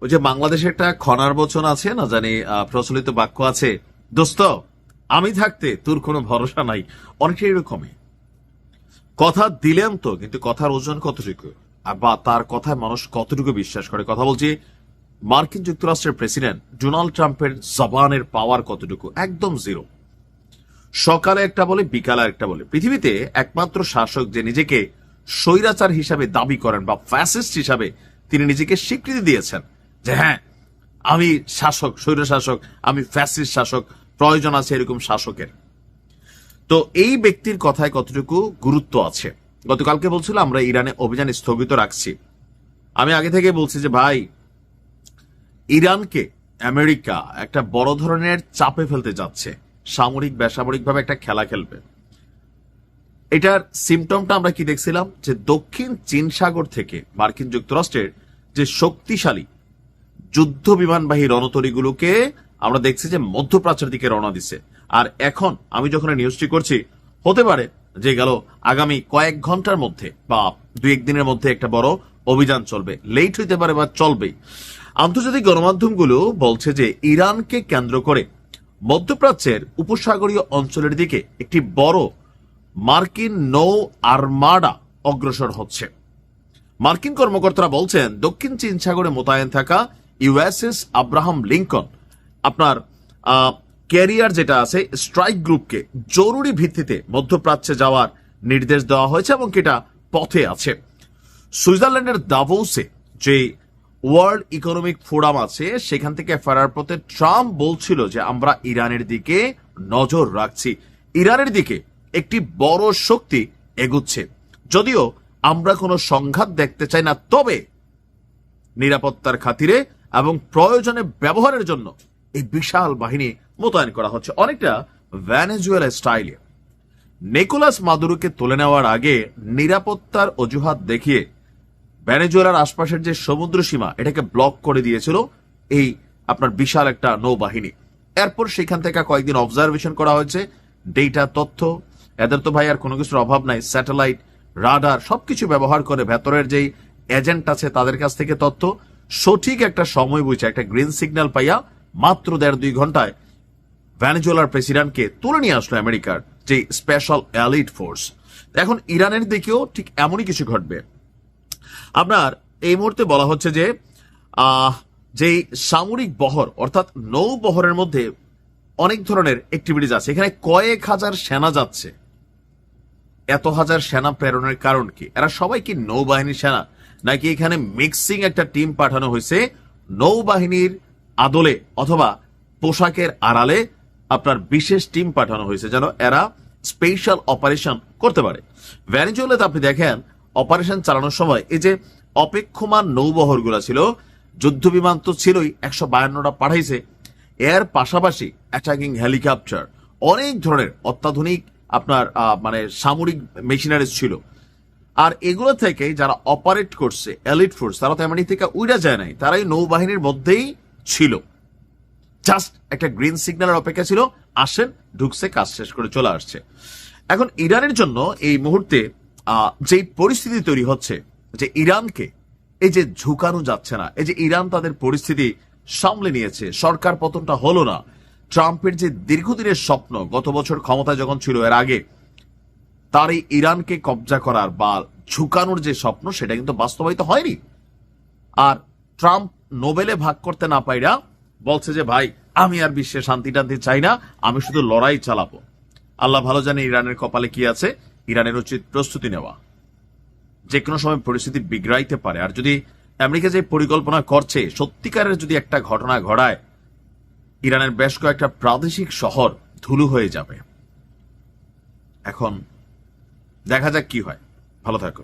ওই যে বাংলাদেশে একটা খনার বচন আছে না জানি, প্রচলিত বাক্য আছে, দোস্ত আমি থাকতে তোর কোনো ভরসা নাই। অনেকটা এরকমই। কথা দিলেন তো, কিন্তু কথার ওজন কতটুকু, বা তার কথায় মানুষ কতটুকু বিশ্বাস করে। কথা বলছি মার্কিন যুক্তরাষ্ট্রের প্রেসিডেন্ট ডোনাল্ড ট্রাম্পের জবানের পাওয়ার কতটুকু, একদম জিরো। সকালে একটা বলে, বিকালে একটা বলে। পৃথিবীতে একমাত্র শাসক যে নিজেকে স্বৈরাচার হিসাবে দাবি করেন বা ফ্যাসিস্ট হিসাবে তিনি নিজেকে স্বীকৃতি দিয়েছেন যে হ্যাঁ আমি শাসক, স্বৈর শাসক, আমি ফ্যাসিস্ট শাসক, প্রয়োজন আছে এরকম শাসকের। তো এই ব্যক্তির কথায় কতটুকু গুরুত্ব আছে। গতকালকে বলছিল আমরা ইরানে অভিযান স্থগিত রাখছি। আমি আগে থেকে বলছি যে ভাই, ইরানকে আমেরিকা একটা বড় ধরনের চাপে ফেলতে যাচ্ছে, সামরিক বেসামরিকভাবে একটা খেলা খেলবে। এটার সিমটমটা আমরা কি দেখছিলাম, যে দক্ষিণ চীন সাগর থেকে মার্কিন যুক্তরাষ্ট্রের যে শক্তিশালী যুদ্ধ বিমানবাহী রণতরীগুলোকে আমরা দেখছি যে মধ্যপ্রাচ্যের দিকে রওনা দিচ্ছে। আর এখন আমি যখন নিউজটি করছি, হতে পারে যে গেল আগামী কয়েক ঘন্টার মধ্যে বা দুই একদিনের মধ্যে একটা বড় অভিযান চলবে। লেট হইতে পারে বা চলবেই। আন্তর্জাতিক গণমাধ্যমগুলো বলছে যে ইরানকে কেন্দ্র করে মধ্যপ্রাচ্যের উপসাগরীয় অঞ্চলের দিকে একটি বড় মার্কিন নৌ আর্মাডা অগ্রসর হচ্ছে। মার্কিন কর্মকর্তারা বলছেন দক্ষিণ চীন সাগরে মোতায়েন থাকা ইউএসএস আব্রাহাম লিঙ্কন আপনার ক্যারিয়ার যেটা আছে স্ট্রাইক গ্রুপকে জরুরি ভিত্তিতে মধ্যপ্রাচ্যে যাওয়ার নির্দেশ দেওয়া হয়েছে এবং এটা পথে আছে। সুইজারল্যান্ডের দাভোসে যে ওয়ার্ল্ড ইকোনমিক ফোরাম আছে সেখান থেকে ফেরার পথে ট্রাম্প বলছিল যে আমরা ইরানের দিকে নজর রাখছি, ইরানের দিকে একটি বড় শক্তি এগুচ্ছে। যদিও আমরা কোনো সংঘাত দেখতে চাই না, তবে নিরাপত্তার খাতিরে এবং প্রয়োজনে ব্যবহারের জন্য এই বিশাল বাহিনী মোতায়েন করা হচ্ছে, অনেকটা ভেনেজুয়েলা স্টাইলে। নিকোলাস মাদুরোকে তুলে নেওয়ার আগে নিরাপত্তার অজুহাত দেখিয়ে ভেনেজুয়েলার আশপাশের যে সমুদ্র সীমা এটাকে ব্লক করে দিয়েছিল এই আপনার বিশাল একটা নৌবাহিনী। এরপর সেখান থেকে কয়েকদিন অবজারভেশন করা হয়েছে, ডেটা তথ্য, এদের তো ভাই আর কোনো কিছুর অভাব নাই, স্যাটেলাইট রাডার সবকিছু ব্যবহার করে ভেতরের যেই এজেন্ট আছে তাদের কাছ থেকে তথ্য সঠিক একটা সময় বুঝে একটা গ্রিন সিগন্যাল পাইয়া মাত্র 1.5-2 ঘন্টায় ভেনেজুয়েলার প্রেসিডেন্টকে তুলে নিয়ে আসলো আমেরিকার যে স্পেশাল এলিট ফোর্স। এখন ইরানের দিকেও ঠিক এমনই কিছু ঘটবে। আপনার এই মুহূর্তে বলা হচ্ছে যে যে সামরিক বহর অর্থাৎ নৌ বহরের মধ্যে অনেক ধরনের অ্যাক্টিভিটিস আছে, এখানে কয়েক হাজার সেনা যাচ্ছে। এত হাজার সেনা প্রেরণের কারণ কি? এরা সবাই কি নৌবাহিনীর সেনা, নাকি এখানে মিক্সিং একটা টিম পাঠানো হয়েছে নৌবাহিনীর আদলে অথবা পোশাকের আড়ালে আপনার বিশেষ টিম পাঠানো হয়েছে যেন এরা স্পেশাল অপারেশন করতে পারে। ভেনেজুয়েলাতে আপনি দেখেন অপারেশন চালানোর সময় এই যে অপেক্ষমান নৌবহর গুলা ছিল, যুদ্ধ বিমান তো ছিলই, 152টা পাঠাইছে, এর পাশাপাশি অ্যাটাকিং হেলিকপ্টার, অনেক ধরনের অত্যাধুনিক আপনার মানে সামরিক মেশিনারিজ ছিল। আর এগুলো থেকে যারা অপারেট করছে এলিট ফোর্স, তারা তো এমনি থেকে উইরা যায় নাই, তারাই নৌবাহিনীর মধ্যেই ছিল। জাস্ট একটা গ্রিন সিগন্যালের অপেক্ষা ছিল, আসেন, ঢুকছে, কাজ শেষ করে চলে আসছে। এখন ইরানের জন্য এই মুহূর্তে যে পরিস্থিতি তৈরি হচ্ছে, যে ইরানকে এই যে ঝুঁকানো যাচ্ছে না, এই যে ইরান তাদের পরিস্থিতি সামলে নিয়েছে, সরকার পতনটা হলো না, ট্রাম্পের যে দীর্ঘদিনের স্বপ্ন গত বছর ক্ষমতায় যখন ছিল এর আগে, তার এই ইরানকে কবজা করার বা ঝুঁকানোর যে স্বপ্ন সেটা কিন্তু বাস্তবায়িত হয়নি। আর ট্রাম্প নোবেলে ভাগ করতে না পাইরা বলছে যে ভাই আমি আর বিশ্বে শান্তি টান্তি চাই না, আমি শুধু লড়াই চালাবো। আল্লাহ ভালো জানে ইরানের কপালে কি আছে। ইরানের উচিত প্রস্তুতি নেওয়া, যে কোনো সময় পরিস্থিতি বিগড়াইতে পারে। আর যদি আমেরিকা যে পরিকল্পনা করছে সত্যিকারের যদি একটা ঘটনা ঘটায়, ইরানের বেশ কয়েকটা প্রাদেশিক শহর ধুলো হয়ে যাবে। এখন দেখা যাক কি হয়। ভালো থাকো।